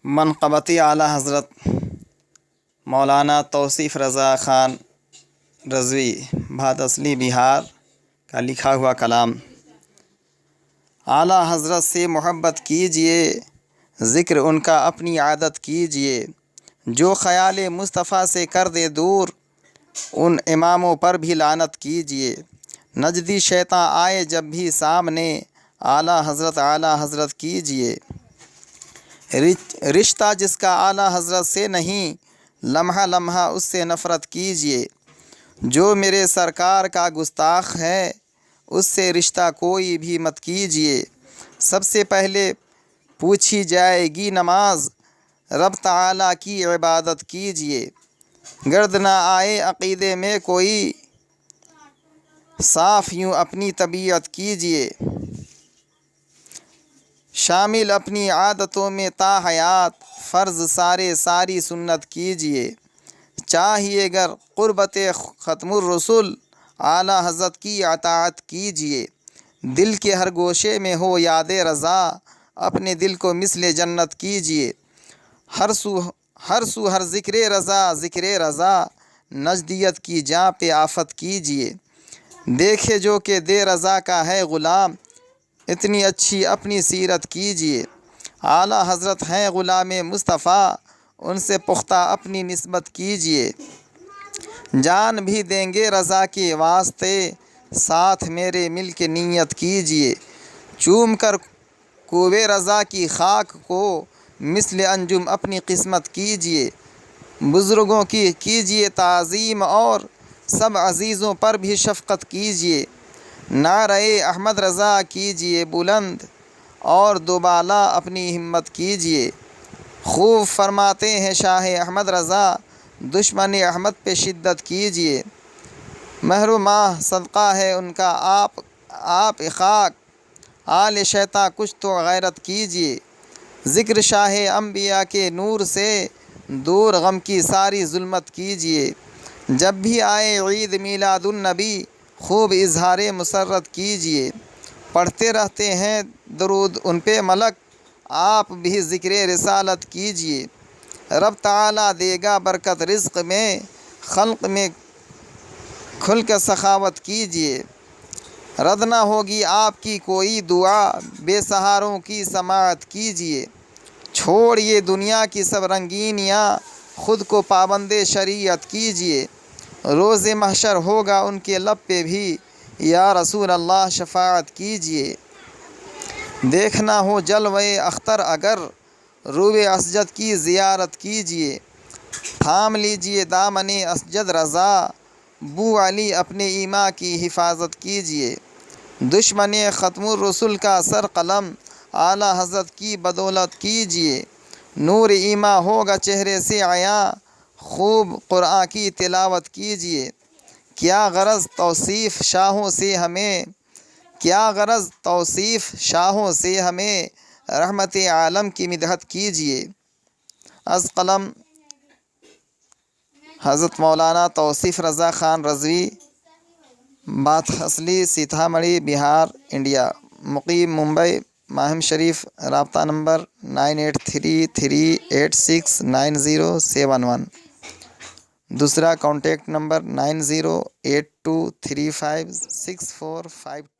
منقبتی اعلیٰ حضرت مولانا توصیف رضا خان رضوی بھات اصلی بہار کا لکھا ہوا کلام۔ اعلیٰ حضرت سے محبت کیجئے، ذکر ان کا اپنی عادت کیجئے، جو خیال مصطفیٰ سے کر دے دور، ان اماموں پر بھی لعنت کیجئے۔ نجدی شیطاں آئے جب بھی سامنے، اعلیٰ حضرت کیجئے۔ رشتہ جس کا اعلیٰ حضرت سے نہیں، لمحہ لمحہ اس سے نفرت کیجئے۔ جو میرے سرکار کا گستاخ ہے، اس سے رشتہ کوئی بھی مت کیجئے۔ سب سے پہلے پوچھی جائے گی نماز، رب تعالیٰ کی عبادت کیجئے۔ گرد نہ آئے عقیدے میں کوئی، صاف یوں اپنی طبیعت کیجئے۔ شامل اپنی عادتوں میں تا حیات، فرض ساری سنت کیجئے۔ چاہیے گر قربت ختم الرسل، اعلیٰ حضرت کی اطاعت کیجئے۔ دل کے ہر گوشے میں ہو یاد رضا، اپنے دل کو مثل جنت کیجئے۔ ہر سو ہر ذکر رضا، نجدیت کی جاں پہ آفت کیجئے۔ دیکھے جو کہ دے رضا کا ہے غلام، اتنی اچھی اپنی سیرت کیجئے۔ اعلیٰ حضرت ہیں غلام مصطفیٰ، ان سے پختہ اپنی نسبت کیجئے۔ جان بھی دیں گے رضا کے واسطے، ساتھ میرے مل کے نیت کیجئے۔ چوم کر کوئے رضا کی خاک کو، مثل انجم اپنی قسمت کیجئے۔ بزرگوں کی کیجئے تعظیم، اور سب عزیزوں پر بھی شفقت کیجئے۔ نعرہ احمد رضا کیجئے بلند، اور دوبالا اپنی ہمت کیجئے۔ خوب فرماتے ہیں شاہ احمد رضا، دشمن احمد پہ شدت کیجئے۔ مہر و ماہ صدقہ ہے ان کا آپ خاک، آل شیطاں کچھ تو غیرت کیجئے۔ ذکر شاہ انبیاء کے نور سے، دور غم کی ساری ظلمت کیجئے۔ جب بھی آئے عید میلاد النبی، خوب اظہار مسرت کیجئے۔ پڑھتے رہتے ہیں درود ان پہ ملک، آپ بھی ذکر رسالت کیجئے۔ رب تعالیٰ دے گا برکت رزق میں، خلق میں کھل کر سخاوت کیجئے۔ رد نہ ہوگی آپ کی کوئی دعا، بے سہاروں کی سماعت کیجئے۔ چھوڑیے دنیا کی سب رنگینیاں، خود کو پابند شریعت کیجئے۔ روز محشر ہوگا ان کے لب پہ بھی، یا رسول اللہ شفاعت کیجئے۔ دیکھنا ہو جلوے اختر اگر، روئے اسجد کی زیارت کیجئے۔ تھام لیجئے دامن اسجد رضا، بو علی اپنے ایماں کی حفاظت کیجئے۔ دشمن ختم الرسل کا سر قلم، اعلیٰ حضرت کی بدولت کیجئے۔ نور ایماں ہوگا چہرے سے عیاں، خوب قرآن کی تلاوت کیجئے۔ کیا غرض توصیف شاہوں سے ہمیں، رحمت عالم کی مدحت کیجئے۔ از قلم حضرت مولانا توصیف رضا خان رضوی، بھات اصلی سیتامڑھی بہار انڈیا، مقیم ممبئی ماہم شریف۔ رابطہ نمبر 9833869071۔ دوسرا کانٹیکٹ نمبر 9082356452۔